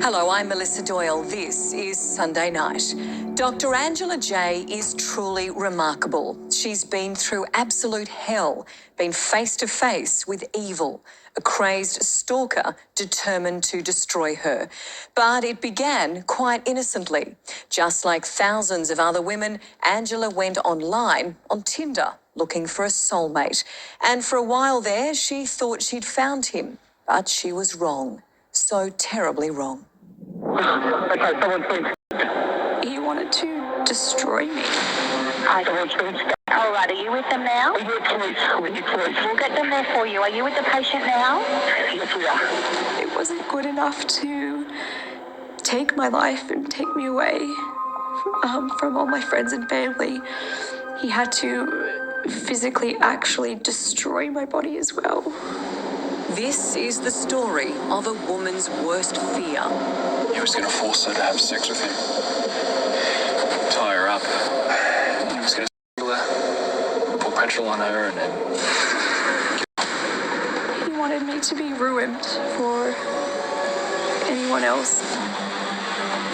Hello, I'm Melissa Doyle. This is Sunday Night. Dr. Angela J is truly remarkable. She's been through absolute hell, been face to face with evil, a crazed stalker determined to destroy her. But it began quite innocently. Just like thousands of other women, Angela went online on Tinder looking for a soulmate. And for a while there, she thought she'd found him. But she was wrong. So terribly wrong. Okay, someone please. He wanted to destroy me. Someone please. All right, are you with them now? With you, please. We'll get them there for you. Are you with the patient now? Yes, we are. It wasn't good enough to take my life and take me away from all my friends and family. He had to physically actually destroy my body as well. This is the story of a woman's worst fear. He was going to force her to have sex with him. Tie her up. He was going to strangle her. Pour petrol on her and then... He wanted me to be ruined for anyone else.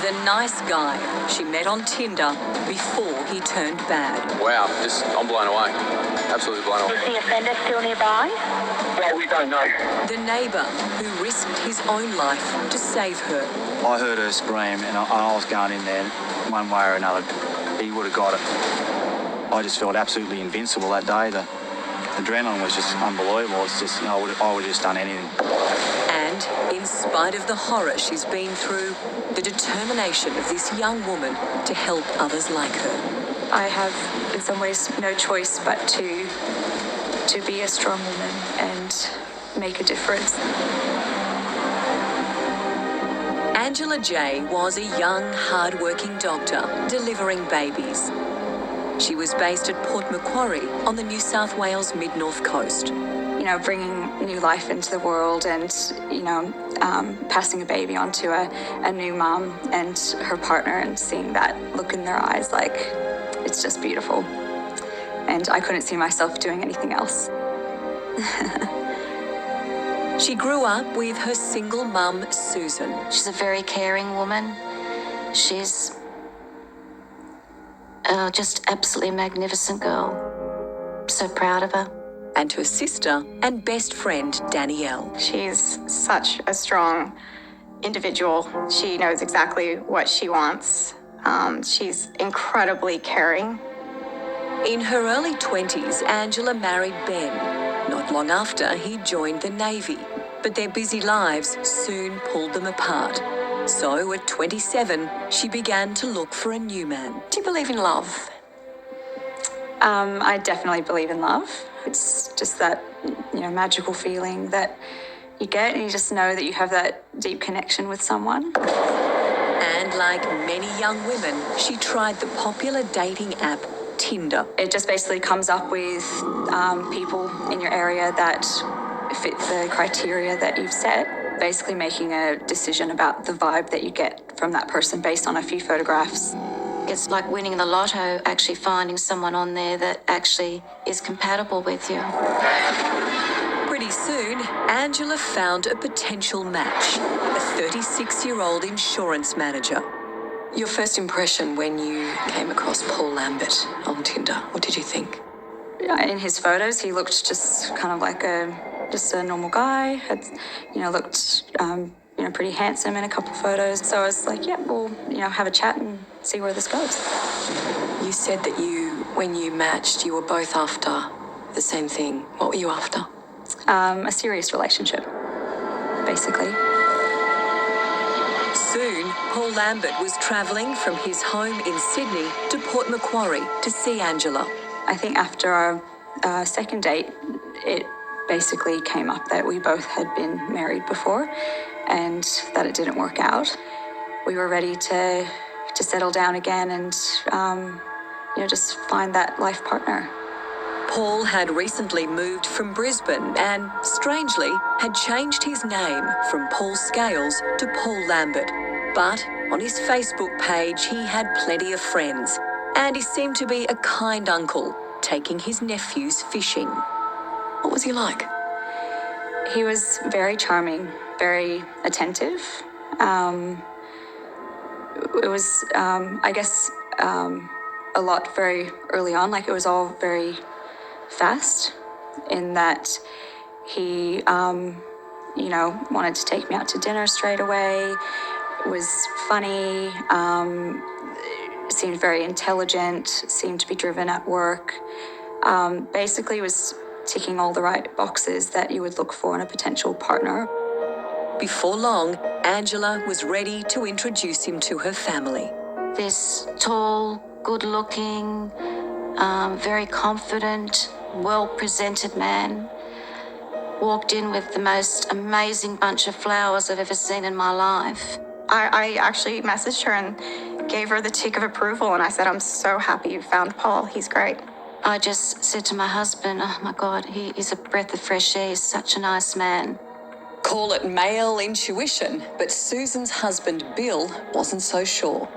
The nice guy she met on Tinder before he turned bad. Wow, I'm blown away. Absolutely blown away. Is the offender still nearby? Well, we don't know. The neighbour who risked his own life to save her. I heard her scream and I was going in there one way or another. He would have got it. I just felt absolutely invincible that day. The adrenaline was just unbelievable. It's just, I would have just done anything. And in spite of the horror she's been through, the determination of this young woman to help others like her. I have, in some ways, no choice but to be a strong woman and make a difference. Angela J was a young, hard-working doctor delivering babies. She was based at Port Macquarie on the New South Wales mid-north coast. You know, bringing new life into the world and, passing a baby on to a new mum and her partner and seeing that look in their eyes, like, it's just beautiful. And I couldn't see myself doing anything else. She grew up with her single mum, Susan. She's a very caring woman. She's just absolutely magnificent girl. So proud of her. And her sister and best friend, Danielle. She's such a strong individual. She knows exactly what she wants. She's incredibly caring. In her early 20s, Angela married Ben. Not long after, he joined the Navy. But their busy lives soon pulled them apart. So at 27, she began to look for a new man. Do you believe in love? I definitely believe in love. It's just that, magical feeling that you get and you just know that you have that deep connection with someone. And like many young women, she tried the popular dating app Tinder. It just basically comes up with people in your area that fit the criteria that you've set, basically making a decision about the vibe that you get from that person based on a few photographs. It's like winning the lotto, actually finding someone on there that actually is compatible with you. Pretty soon, Angela found a potential match, a 36-year-old insurance manager. Your first impression when you came across Paul Lambert on Tinder, what did you think? In his photos, he looked just kind of like a normal guy, had, looked, pretty handsome in a couple of photos. So I was like, yeah, we'll, have a chat and see where this goes. You said that when you matched, you were both after the same thing. What were you after? A serious relationship, basically. Soon, Paul Lambert was travelling from his home in Sydney to Port Macquarie to see Angela. I think after our second date, it basically came up that we both had been married before and that it didn't work out. We were ready to settle down again and, just find that life partner. Paul had recently moved from Brisbane and, strangely, had changed his name from Paul Scales to Paul Lambert. But on his Facebook page, he had plenty of friends, and he seemed to be a kind uncle, taking his nephews fishing. What was he like? He was very charming, very attentive, It was, I guess, a lot very early on. Like, it was all very fast in that he, wanted to take me out to dinner straight away, was funny, seemed very intelligent, seemed to be driven at work, basically was ticking all the right boxes that you would look for in a potential partner. Before long, Angela was ready to introduce him to her family. This tall, good-looking, very confident, well-presented man walked in with the most amazing bunch of flowers I've ever seen in my life. I actually messaged her and gave her the tick of approval, and I said, I'm so happy you found Paul. He's great. I just said to my husband, oh my God, he is a breath of fresh air. He's such a nice man. Call it male intuition, but Susan's husband, Bill, wasn't so sure.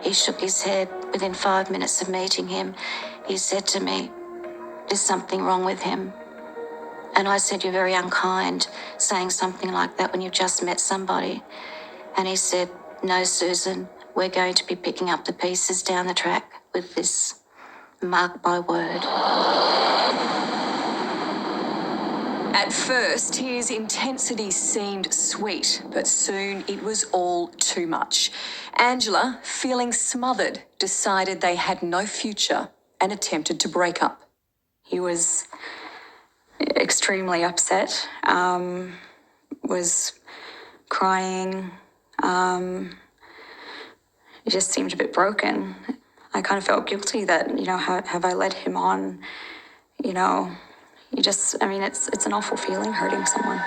He shook his head. Within 5 minutes of meeting him, he said to me, there's something wrong with him. And I said, you're very unkind saying something like that when you've just met somebody. And he said, no, Susan, we're going to be picking up the pieces down the track with this mark by word. At first, his intensity seemed sweet, but soon it was all too much. Angela, feeling smothered, decided they had no future and attempted to break up. He was extremely upset, was crying. He just seemed a bit broken. I kind of felt guilty that, have I led him on? It's an awful feeling hurting someone.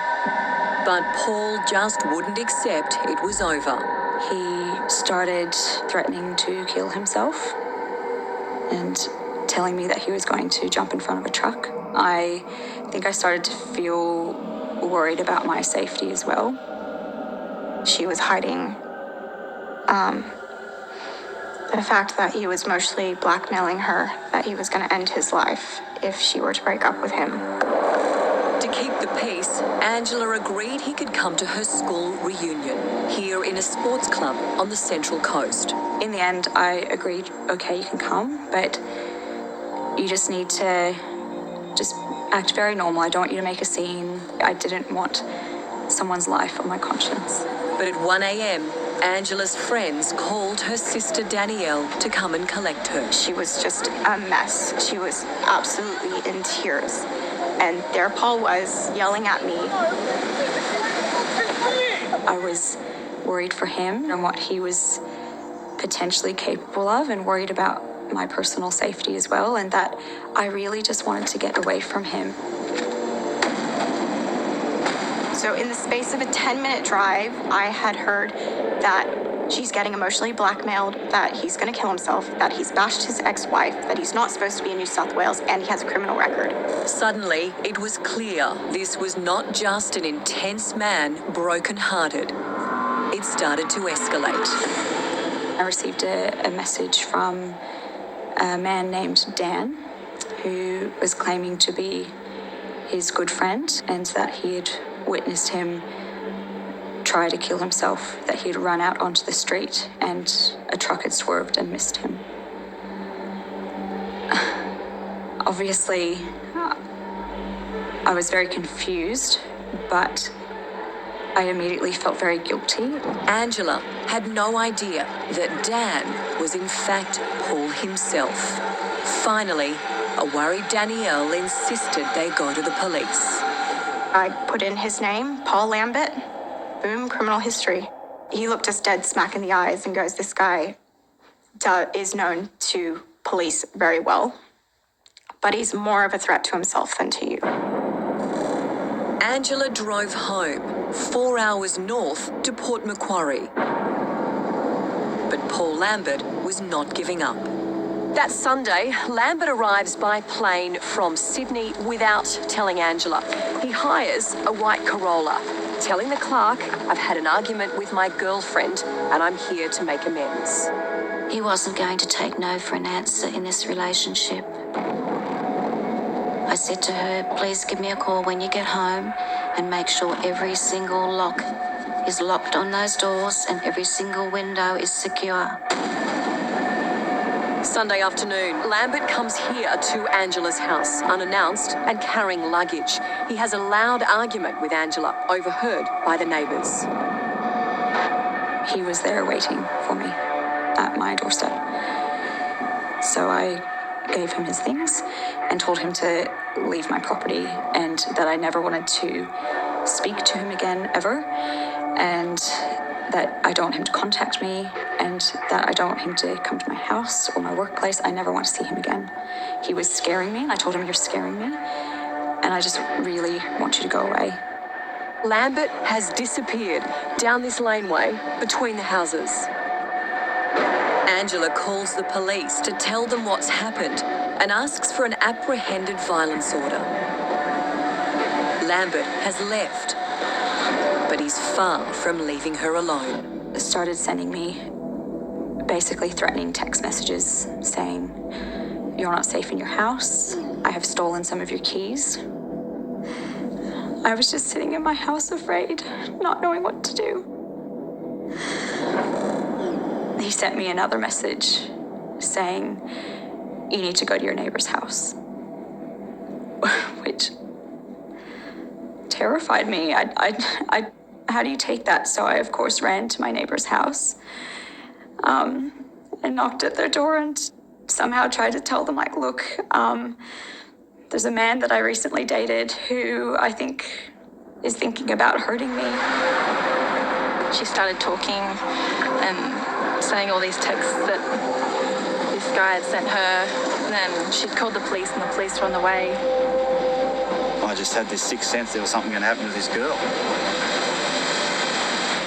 But Paul just wouldn't accept it was over. He started threatening to kill himself and telling me that he was going to jump in front of a truck. I think I started to feel worried about my safety as well. She was hiding the fact that he was mostly blackmailing her, that he was going to end his life if she were to break up with him. To keep the peace, Angela agreed he could come to her school reunion here in a sports club on the Central Coast. In the end, I agreed, okay, you can come, but you just need to just act very normal. I don't want you to make a scene. I didn't want someone's life on my conscience. But at 1 a.m, Angela's friends called her sister Danielle to come and collect her. She was just a mess. She was absolutely in tears. And there Paul was yelling at me. I was worried for him and what he was potentially capable of, and worried about my personal safety as well, and that I really just wanted to get away from him. So in the space of a 10-minute drive, I had heard that she's getting emotionally blackmailed, that he's going to kill himself, that he's bashed his ex-wife, that he's not supposed to be in New South Wales, and he has a criminal record. Suddenly, it was clear this was not just an intense man, broken-hearted. It started to escalate. I received a message from a man named Dan, who was claiming to be his good friend, and that he had witnessed him try to kill himself, that he had run out onto the street and a truck had swerved and missed him. Obviously, I was very confused, but I immediately felt very guilty. Angela had no idea that Dan was in fact Paul himself. Finally, a worried Danielle insisted they go to the police. I put in his name, Paul Lambert. Boom, criminal history. He looked us dead smack in the eyes and goes, this guy is known to police very well, but he's more of a threat to himself than to you. Angela drove home, 4 hours north to Port Macquarie. But Paul Lambert was not giving up. That Sunday, Lambert arrives by plane from Sydney without telling Angela. He hires a white Corolla, telling the clerk, I've had an argument with my girlfriend and I'm here to make amends. He wasn't going to take no for an answer in this relationship. I said to her, please give me a call when you get home and make sure every single lock is locked on those doors and every single window is secure. Sunday afternoon, Lambert comes here to Angela's house, unannounced and carrying luggage. He has a loud argument with Angela, overheard by the neighbours. He was there waiting for me at my doorstep. So I gave him his things and told him to leave my property and that I never wanted to speak to him again ever, and that I don't want him to contact me, and that I don't want him to come to my house or my workplace. I never want to see him again. He was scaring me, and I told him, "You're scaring me, and I just really want you to go away." Lambert has disappeared down this laneway between the houses. Angela calls the police to tell them what's happened and asks for an apprehended violence order. Lambert has left, but he's far from leaving her alone. Started sending me basically threatening text messages saying, "You're not safe in your house. I have stolen some of your keys." I was just sitting in my house afraid, not knowing what to do. He sent me another message saying, "You need to go to your neighbor's house," which terrified me. How do you take that? So I, of course, ran to my neighbor's house and knocked at their door and somehow tried to tell them, like, "Look, there's a man that I recently dated who I think is thinking about hurting me." She started talking and saying all these texts that this guy had sent her. And then she'd called the police and the police were on the way. I just had this sixth sense there was something going to happen to this girl.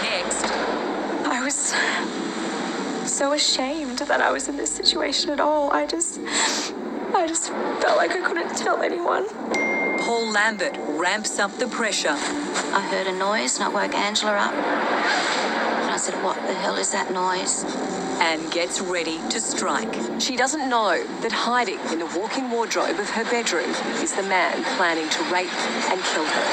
Next, I was so ashamed that I was in this situation at all. I just felt like I couldn't tell anyone. Paul Lambert ramps up the pressure. I heard a noise and I woke Angela up. And I said, "What the hell is that noise?" And gets ready to strike. She doesn't know that hiding in the walk-in wardrobe of her bedroom is the man planning to rape and kill her.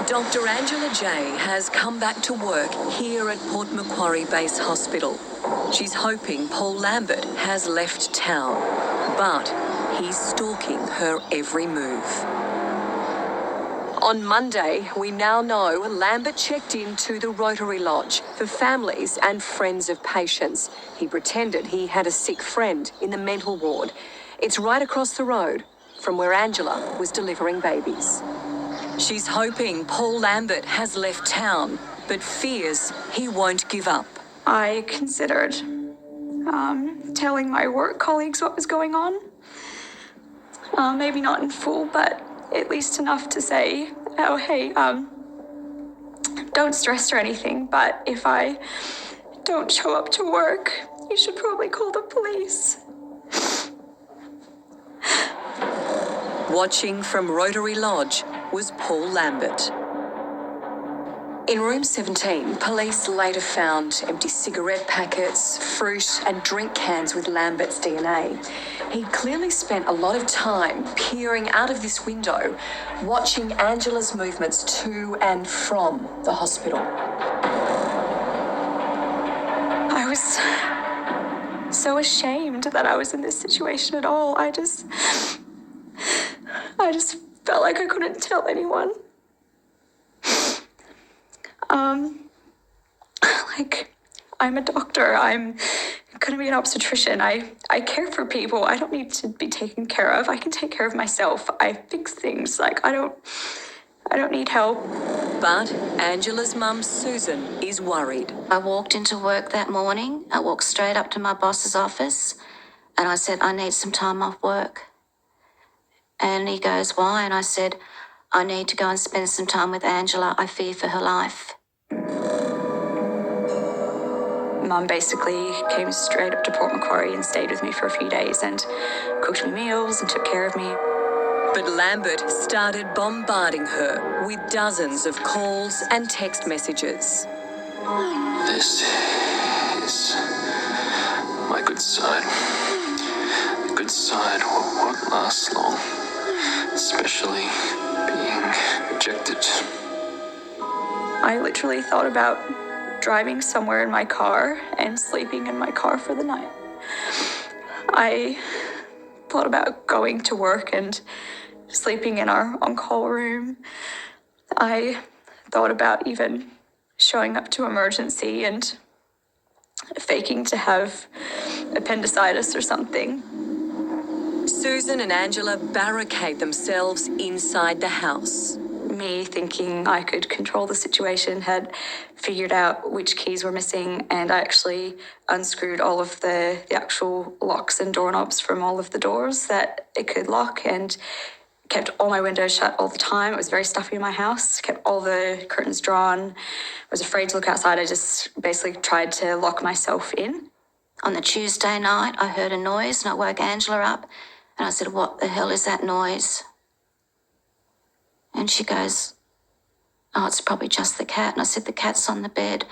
Dr. Angela J has come back to work here at Port Macquarie Base Hospital. She's hoping Paul Lambert has left town, but he's stalking her every move. On Monday, we now know Lambert checked into the Rotary Lodge for families and friends of patients. He pretended he had a sick friend in the mental ward. It's right across the road from where Angela was delivering babies. She's hoping Paul Lambert has left town, but fears he won't give up. I considered telling my work colleagues what was going on. Maybe not in full, but at least enough to say, "Oh, hey, don't stress or anything, but if I don't show up to work, you should probably call the police." Watching from Rotary Lodge was Paul Lambert. In room 17, police later found empty cigarette packets, fruit and drink cans with Lambert's DNA. He clearly spent a lot of time peering out of this window, watching Angela's movements to and from the hospital. I was so ashamed that I was in this situation at all. I just felt like I couldn't tell anyone. I'm a doctor. I'm going to be an obstetrician. I care for people. I don't need to be taken care of. I can take care of myself. I fix things. I don't need help. But Angela's mum, Susan, is worried. I walked into work that morning. I walked straight up to my boss's office and I said, "I need some time off work." And he goes, "Why?" And I said, "I need to go and spend some time with Angela. I fear for her life." Mum basically came straight up to Port Macquarie and stayed with me for a few days and cooked me meals and took care of me. But Lambert started bombarding her with dozens of calls and text messages. This is my good son. inside won't last long, especially being rejected. I literally thought about driving somewhere in my car and sleeping in my car for the night. I thought about going to work and sleeping in our on-call room. I thought about even showing up to emergency and faking to have appendicitis or something. Susan and Angela barricade themselves inside the house. Me thinking I could control the situation, had figured out which keys were missing, and I actually unscrewed all of the actual locks and doorknobs from all of the doors that it could lock, and kept all my windows shut all the time. It was very stuffy in my house, kept all the curtains drawn. I was afraid to look outside. I just basically tried to lock myself in. On the Tuesday night, I heard a noise and I woke Angela up and I said, "What the hell is that noise?" And she goes, "Oh, it's probably just the cat." And I said, "The cat's on the bed."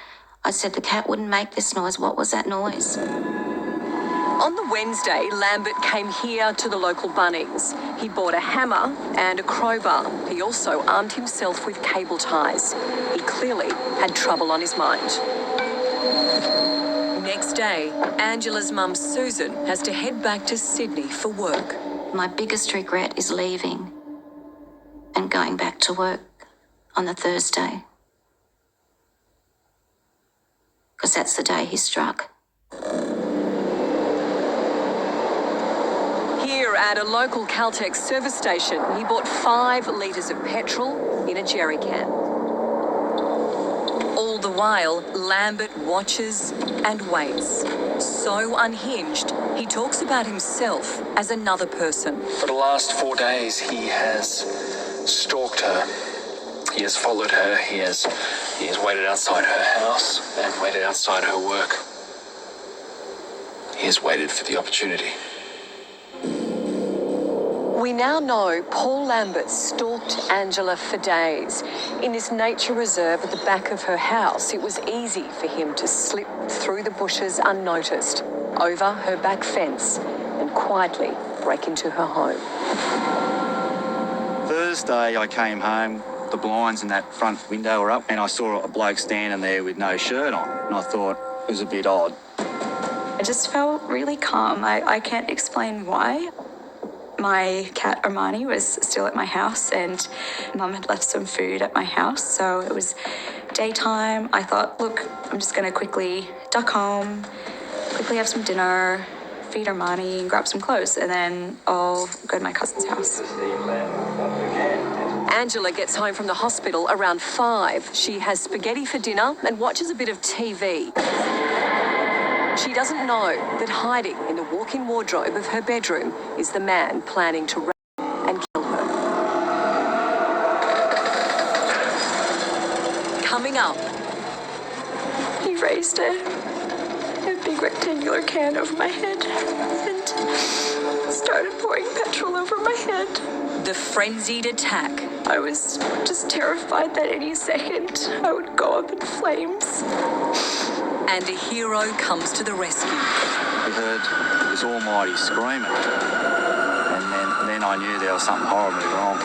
I said, "The cat wouldn't make this noise. What was that noise?" On the Wednesday, Lambert came here to the local Bunnings. He bought a hammer and a crowbar. He also armed himself with cable ties. He clearly had trouble on his mind. Next day, Angela's mum Susan has to head back to Sydney for work. My biggest regret is leaving and going back to work on the Thursday. Because that's the day he struck. Here at a local Caltex service station, he bought 5 litres of petrol in a jerry can. All the while, Lambert watches and waits. So unhinged, he talks about himself as another person. For the last 4 days, he has stalked her. He has followed her. He has waited outside her house and waited outside her work. He has waited for the opportunity. We now know Paul Lambert stalked Angela for days. In this nature reserve at the back of her house, it was easy for him to slip through the bushes unnoticed, over her back fence, and quietly break into her home. Thursday, I came home, the blinds in that front window were up, and I saw a bloke standing there with no shirt on, and I thought it was a bit odd. I just felt really calm. I can't explain why. My cat Armani was still at my house and Mum had left some food at my house, so it was daytime. I thought, look, I'm just going to quickly duck home, quickly have some dinner, feed Armani and grab some clothes, and then I'll go to my cousin's house. Angela gets home from the hospital around 5. She has spaghetti for dinner and watches a bit of TV. She doesn't know that hiding in the walk-in wardrobe of her bedroom is the man planning to rape and kill her. Coming up. He raised a big rectangular can over my head and started pouring petrol over my head. The frenzied attack. I was just terrified that any second I would go up in flames. And a hero comes to the rescue. We heard this almighty screaming, and then I knew there was something horribly wrong.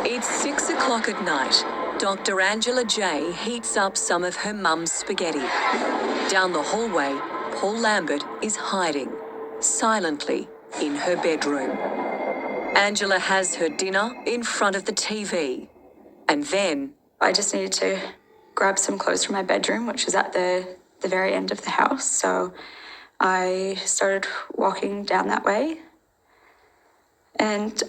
It's 6 o'clock at night. Dr. Angela J heats up some of her mum's spaghetti. Down the hallway, Paul Lambert is hiding, silently, in her bedroom. Angela has her dinner in front of the TV. And then I just needed to grab some clothes from my bedroom, which was at the very end of the house. So I started walking down that way. And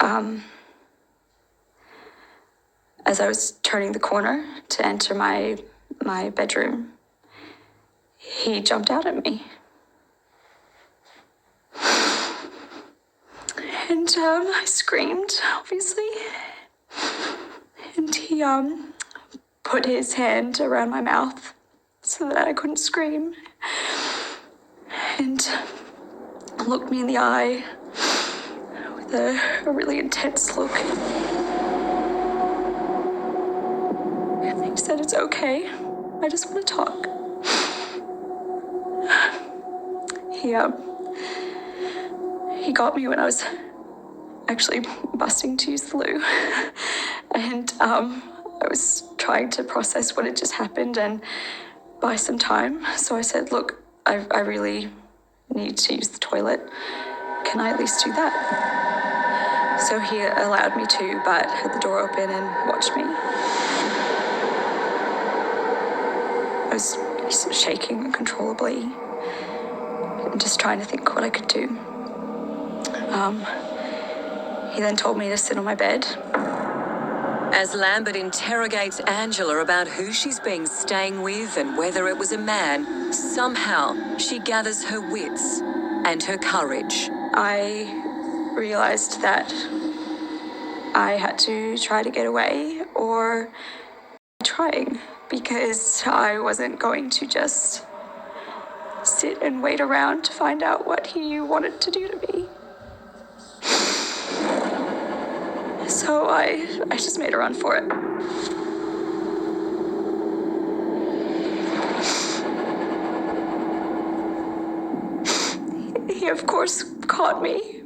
as I was turning the corner to enter my bedroom, he jumped out at me. And I screamed, obviously. And he put his hand around my mouth so that I couldn't scream. And looked me in the eye with a really intense look. okay. I just want to talk. He got me when I was actually busting to use the loo. And I was trying to process what had just happened and buy some time. So I said, look, I really need to use the toilet. Can I at least do that? So he allowed me to, but had the door open and watched me. I was shaking uncontrollably and just trying to think what I could do. He then told me to sit on my bed. As Lambert interrogates Angela about who she's been staying with and whether it was a man, somehow she gathers her wits and her courage. I realized that I had to try to get away or trying, because I wasn't going to just sit and wait around to find out what he wanted to do to me. So I just made a run for it. He, of course, caught me.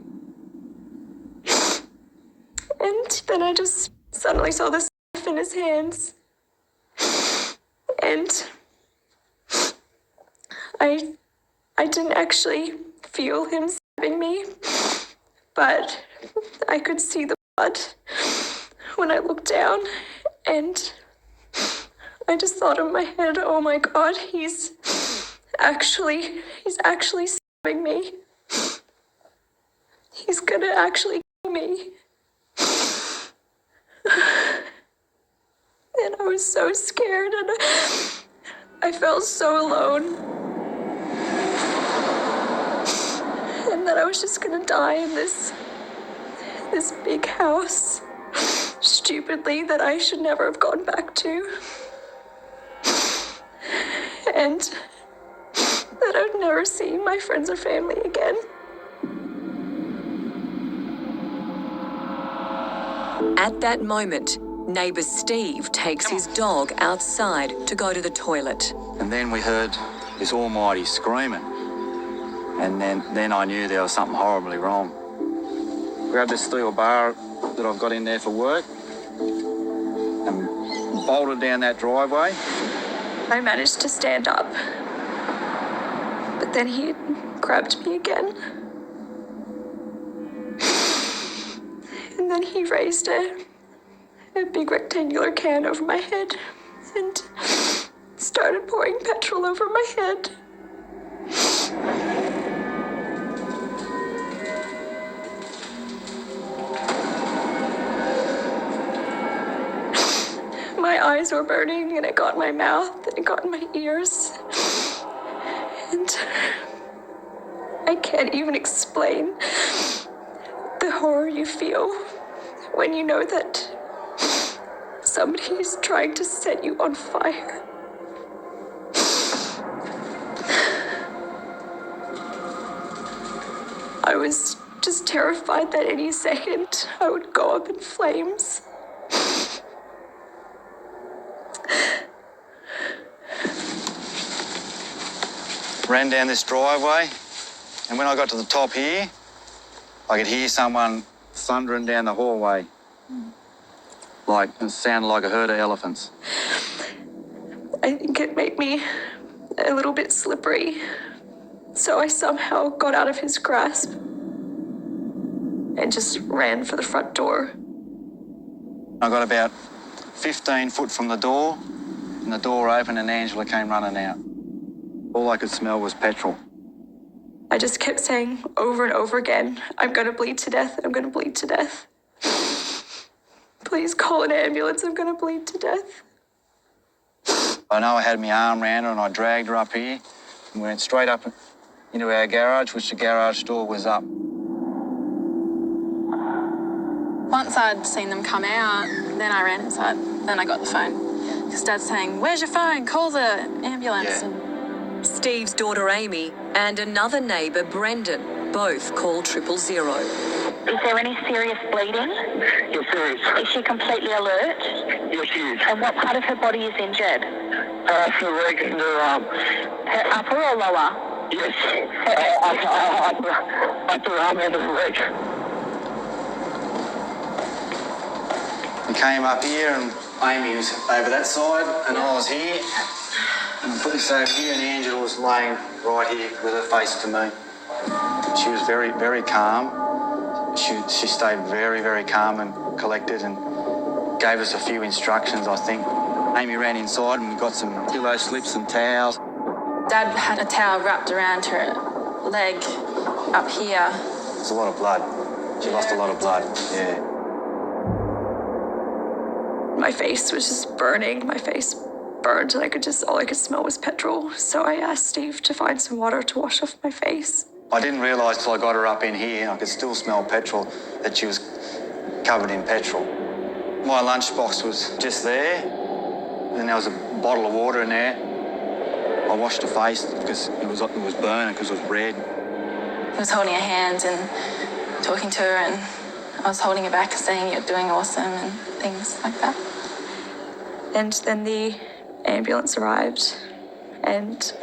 And then I just suddenly saw this knife in his hands. And I didn't actually feel him stabbing me, but I could see the blood when I looked down, and I just thought in my head, oh my God, he's actually stabbing me. He's gonna actually kill me. And I was so scared, and I felt so alone. And that I was just gonna die in this big house, stupidly, that I should never have gone back to. And that I would never see my friends or family again. At that moment, neighbour Steve takes his dog outside to go to the toilet. And then we heard this almighty screaming. And then I knew there was something horribly wrong. Grabbed this steel bar that I've got in there for work and bolted down that driveway. I managed to stand up, but then he grabbed me again. And then he raised a big rectangular can over my head and started pouring petrol over my head. My eyes were burning, and it got in my mouth, and it got in my ears. And I can't even explain the horror you feel when you know that somebody is trying to set you on fire. I was just terrified that any second I would go up in flames. Ran down this driveway, and when I got to the top here, I could hear someone thundering down the hallway. It sounded like a herd of elephants. I think it made me a little bit slippery, so I somehow got out of his grasp and just ran for the front door. I got about 15 foot from the door, and the door opened and Angela came running out. All I could smell was petrol. I just kept saying over and over again, I'm gonna bleed to death, I'm gonna bleed to death. Please call an ambulance, I'm gonna bleed to death. I know I had my arm around her and I dragged her up here and went straight up into our garage, which the garage door was up. Once I'd seen them come out, then I ran inside. Then I got the phone. Because Dad's saying, where's your phone? Call the ambulance. Yeah. Steve's daughter Amy and another neighbour Brendan both call 000. Is there any serious bleeding? Yes, there is. Is she completely alert? Yes, she is. And what part of her body is injured? Her leg and her arm. Her upper or lower? Yes. Upper arm and her leg. We came up here and Amy was over that side and I was here. And I put this over here and Angela was laying right here with her face to me. She was very, very calm. She stayed very, very calm and collected and gave us a few instructions, I think. Amy ran inside and we got some pillow slips and towels. Dad had a towel wrapped around her leg up here. There's a lot of blood. She lost a lot of blood, yeah. My face was just burning. My face burned and all I could smell was petrol. So I asked Steve to find some water to wash off my face. I didn't realise till I got her up in here, and I could still smell petrol, that she was covered in petrol. My lunchbox was just there, and there was a bottle of water in there. I washed her face because it was burning, because it was red. He was holding her hand and talking to her, and I was holding her back saying you're doing awesome and things like that. And then the ambulance arrived and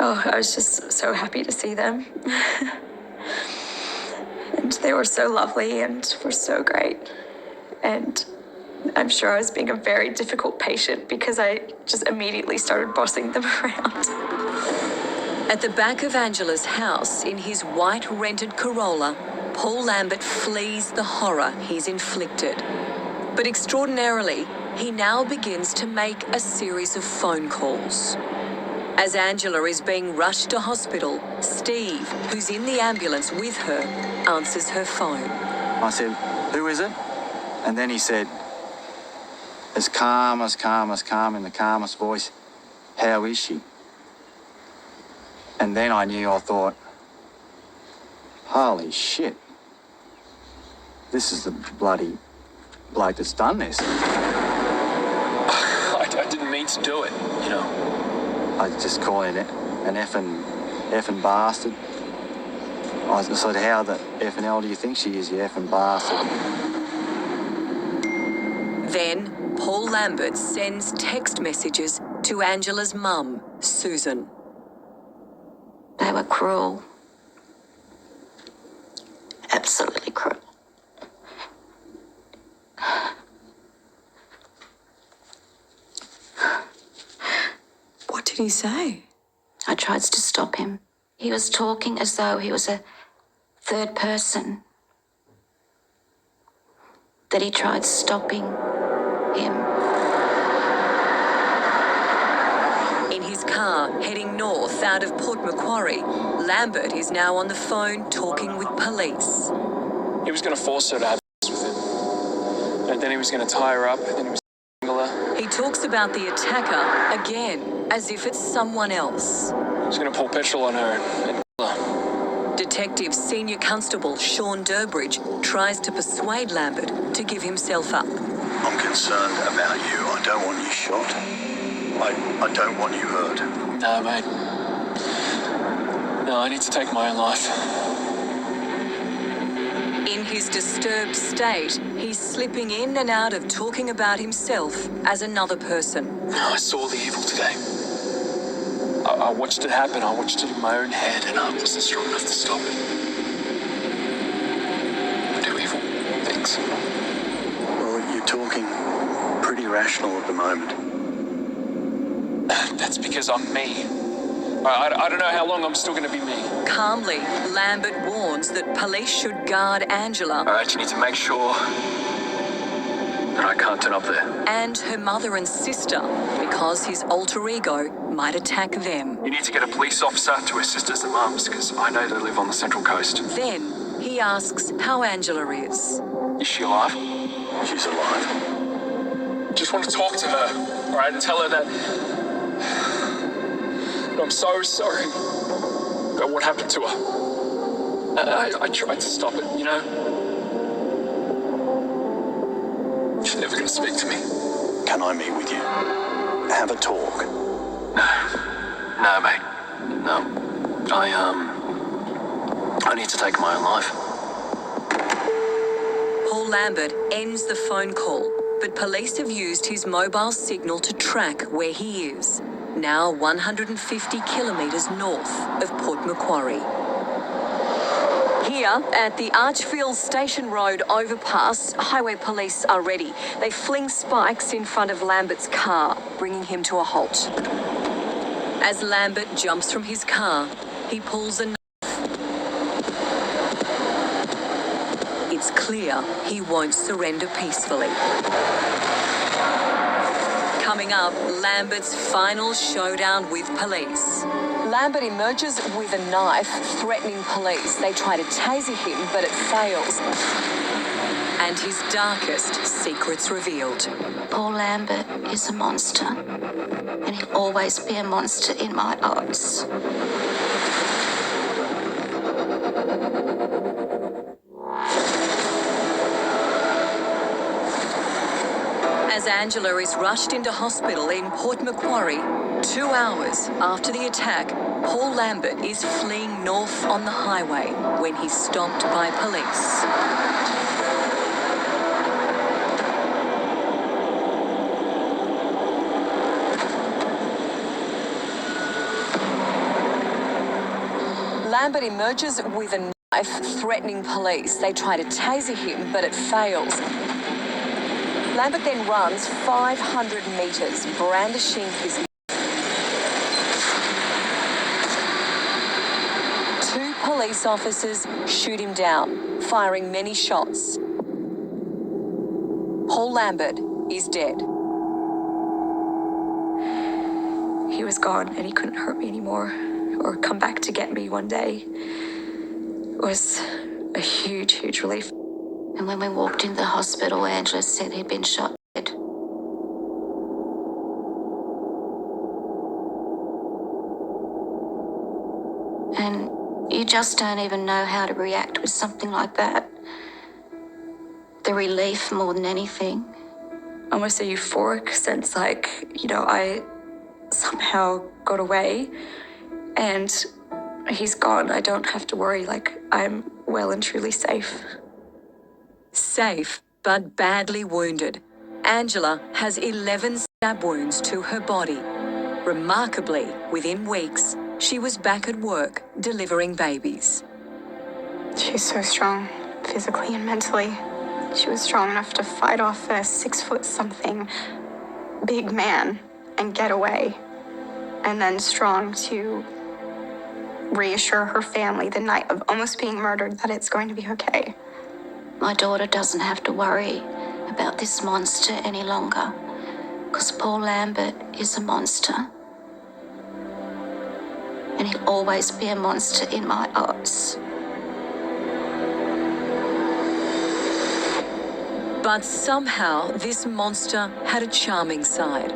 I was just so happy to see them. And they were so lovely and were so great. And I'm sure I was being a very difficult patient because I just immediately started bossing them around. At the back of Angela's house, in his white rented Corolla, Paul Lambert flees the horror he's inflicted. But extraordinarily, he now begins to make a series of phone calls. As Angela is being rushed to hospital, Steve, who's in the ambulance with her, answers her phone. I said, "Who is it?" And then he said, as calm in the calmest voice, "How is she?" And then I thought, holy shit, this is the bloody bloke that's done this. I didn't mean to do it, you know. I just call it an effing bastard. I said, how the effing hell do you think she is, you effing bastard? Then, Paul Lambert sends text messages to Angela's mum, Susan. They were cruel. Absolutely cruel. What did he say? I tried to stop him. He was talking as though he was a third person. That he tried stopping him. In his car, heading north out of Port Macquarie, Lambert is now on the phone talking with police. He was going to force her to have sex with him. And then he was going to tie her up, and then he was going to strangle her. He talks about the attacker again, as if it's someone else. He was going to pour petrol on her and kill her. Detective Senior Constable Sean Durbridge tries to persuade Lambert to give himself up. I'm concerned about you. I don't want you shot. I don't want you hurt. No, mate. No, I need to take my own life. In his disturbed state, he's slipping in and out of talking about himself as another person. I saw the evil today. I watched it happen. I watched it in my own head, and I wasn't strong enough to stop it. I do evil things. Well, you're talking pretty rational at the moment. That's because I'm me. I don't know how long I'm still going to be me. Calmly, Lambert warns that police should guard Angela. All right, you need to make sure that I can't turn up there. And her mother and sister, because his alter ego might attack them. You need to get a police officer to her sisters and mums, because I know they live on the Central Coast. Then he asks how Angela is. Is she alive? She's alive. Just want to talk to her, all right, and tell her that I'm so sorry about what happened to her. I tried to stop it, you know? She's never going to speak to me. Can I meet with you? Have a talk? No, mate. No. I need to take my own life. Lambert ends the phone call, but police have used his mobile signal to track where he is, now 150 kilometres north of Port Macquarie. Here at the Archfield Station Road overpass, highway police are ready. They fling spikes in front of Lambert's car, bringing him to a halt. As Lambert jumps from his car, he pulls a knife. It's clear he won't surrender peacefully. Coming up, Lambert's final showdown with police. Lambert emerges with a knife, threatening police. They try to taser him, but it fails. And his darkest secrets revealed. Paul Lambert is a monster, and he'll always be a monster in my eyes. As Angela is rushed into hospital in Port Macquarie, 2 hours after the attack, Paul Lambert is fleeing north on the highway when he's stopped by police. Lambert emerges with a knife, threatening police. They try to taser him, but it fails. Lambert then runs 500 metres, brandishing his knife. 2 police officers shoot him down, firing many shots. Paul Lambert is dead. He was gone and he couldn't hurt me anymore or come back to get me one day. It was a huge, huge relief. And when we walked into the hospital, Angela said he'd been shot dead. And you just don't even know how to react with something like that. The relief more than anything. Almost a euphoric sense, like, I somehow got away and he's gone. I don't have to worry, I'm well and truly safe. Safe, but badly wounded. Angela has 11 stab wounds to her body. Remarkably, within weeks, she was back at work delivering babies. She's so strong, physically and mentally. She was strong enough to fight off a 6-foot-something big man and get away. And then strong to reassure her family the night of almost being murdered that it's going to be okay. My daughter doesn't have to worry about this monster any longer, because Paul Lambert is a monster. And he'll always be a monster in my eyes. But somehow this monster had a charming side.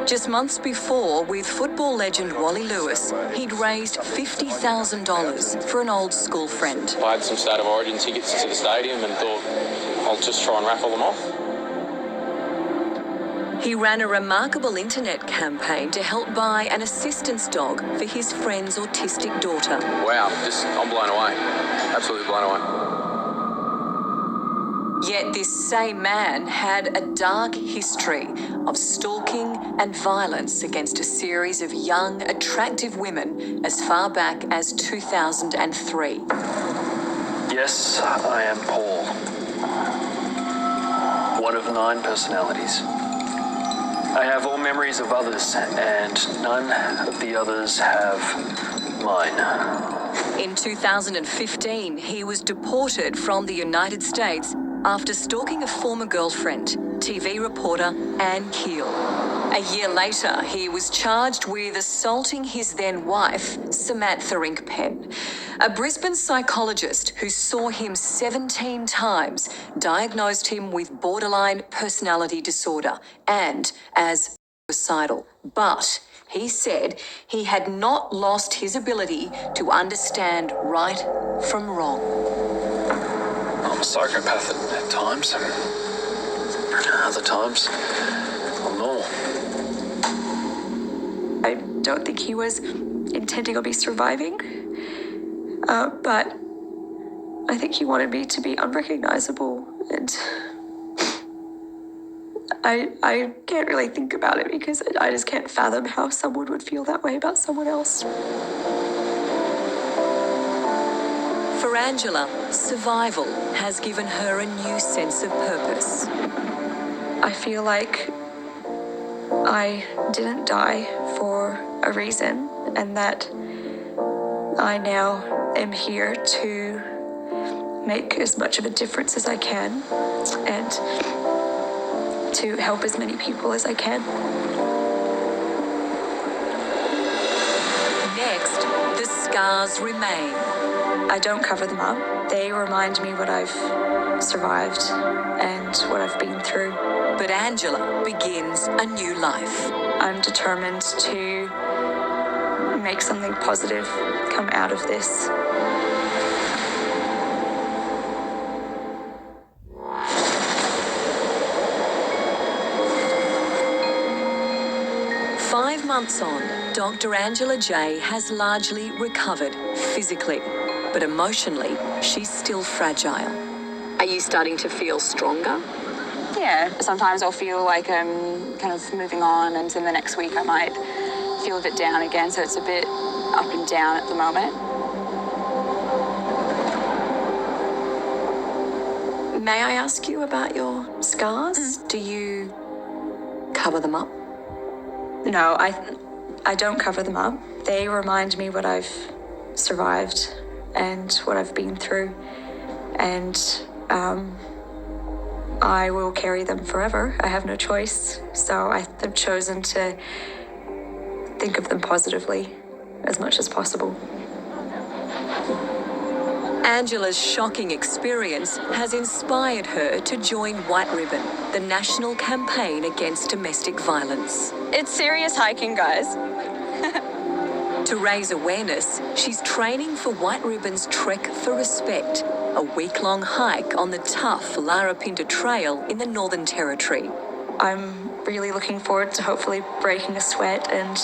Just months before, with football legend Wally Lewis, he'd raised $50,000 for an old school friend. I had some State of Origin tickets to the stadium and thought I'll just try and raffle them off. He ran a remarkable internet campaign to help buy an assistance dog for his friend's autistic daughter. Wow, I'm blown away. Absolutely blown away. Yet this same man had a dark history of stalking and violence against a series of young, attractive women as far back as 2003. Yes, I am Paul. One of 9 personalities. I have all memories of others, and none of the others have mine. In 2015, he was deported from the United States after stalking a former girlfriend, TV reporter Anne Keel. A year later, he was charged with assaulting his then wife, Samantha Inkpen. A Brisbane psychologist who saw him 17 times diagnosed him with borderline personality disorder and as suicidal. But he said he had not lost his ability to understand right from wrong. I'm a psychopath at times. Other times, I'm normal. I don't think he was intending on me surviving, but I think he wanted me to be unrecognizable And I can't really think about it because I just can't fathom how someone would feel that way about someone else. For Angela, survival has given her a new sense of purpose. I feel like I didn't die for a reason, and that I now am here to make as much of a difference as I can and to help as many people as I can. Next, the scars remain. I don't cover them up. They remind me what I've survived and what I've been through. But Angela begins a new life. I'm determined to make something positive come out of this. Five months on, Dr. Angela J has largely recovered physically, but emotionally, she's still fragile. Are you starting to feel stronger? Yeah, sometimes I'll feel like I'm kind of moving on, and then the next week I might feel a bit down again, so it's a bit up and down at the moment. May I ask you about your scars? Do you cover them up? No, I don't cover them up. They remind me what I've survived and what I've been through, and I will carry them forever. I have no choice, so I've chosen to think of them positively as much as possible. Angela's shocking experience has inspired her to join White Ribbon, the national campaign against domestic violence. It's serious hiking, guys. To raise awareness, she's training for White Ribbon's Trek for Respect, a week-long hike on the tough Larapinta Trail in the Northern Territory. I'm really looking forward to hopefully breaking a sweat and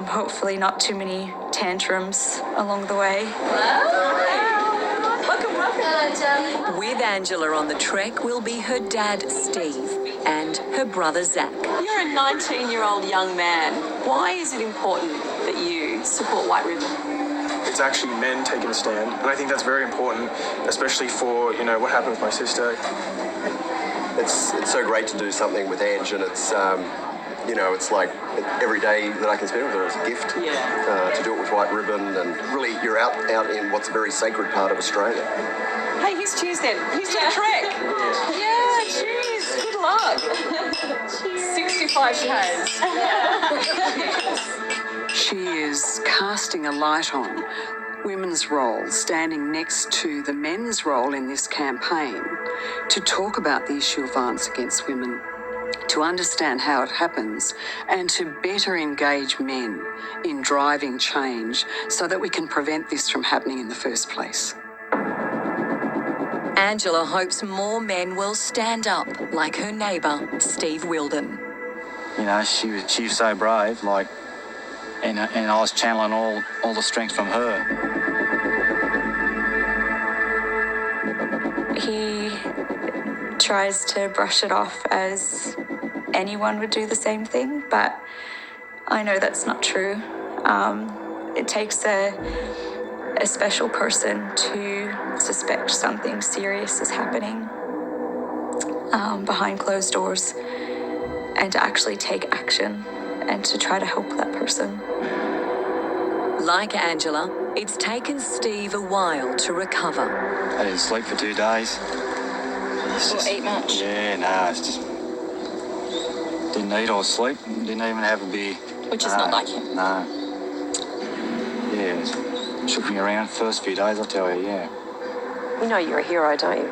hopefully not too many tantrums along the way. With Angela on the trek will be her dad, Steve, and her brother, Zach. You're a 19-year-old young man. Why is it important that you support White Ribbon? It's actually men taking a stand, and I think that's very important, especially for, what happened with my sister. It's so great to do something with Ange, and it's, it's like every day that I can spend with her is a gift. To do it with White Ribbon, and really you're out in what's a very sacred part of Australia. Hey, here's cheers then. Here's to the trek. Yeah, cheers. Good luck. 65 Ks. She is casting a light on women's role, standing next to the men's role in this campaign, to talk about the issue of violence against women, to understand how it happens, and to better engage men in driving change so that we can prevent this from happening in the first place. Angela hopes more men will stand up, like her neighbour, Steve Wilden. She was so brave, and I was channeling all the strength from her. He tries to brush it off as anyone would do the same thing, but I know that's not true. It takes a special person to suspect something serious is happening behind closed doors, and to actually take action and to try to help that person. Like Angela, it's taken Steve a while to recover. I didn't sleep for 2 days. Eat much? Yeah, it's just... Didn't eat or sleep, didn't even have a beer. Which is not like him. No. Yeah, it shook me around the first few days, I'll tell you, yeah. You know you're a hero, don't you?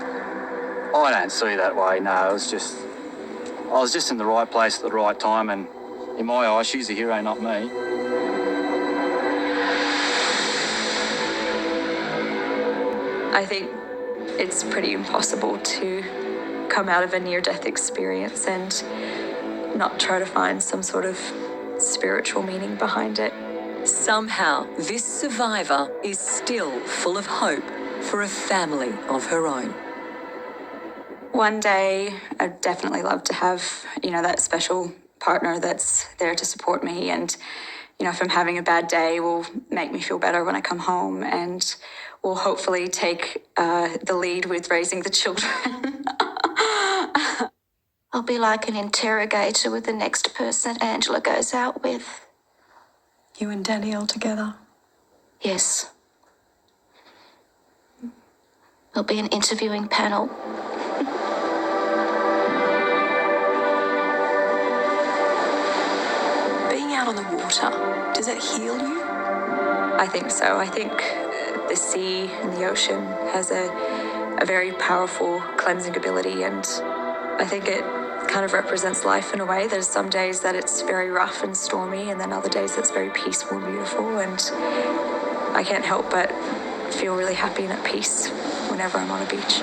I don't see it that way, no. I was just in the right place at the right time, and in my eyes, she's a hero, not me. I think it's pretty impossible to come out of a near-death experience and not try to find some sort of spiritual meaning behind it. Somehow, this survivor is still full of hope for a family of her own. One day, I'd definitely love to have, that special partner that's there to support me, and, if I'm having a bad day, will make me feel better when I come home, and will hopefully take the lead with raising the children. I'll be like an interrogator with the next person that Angela goes out with. You and Danielle together? Yes. There'll be an interviewing panel. Being out on the water, does it heal you? I think so. I think the sea and the ocean has a very powerful cleansing ability, and I think it kind of represents life in a way. There's some days that it's very rough and stormy, and then other days it's very peaceful and beautiful, and I can't help but feel really happy and at peace whenever I'm on a beach.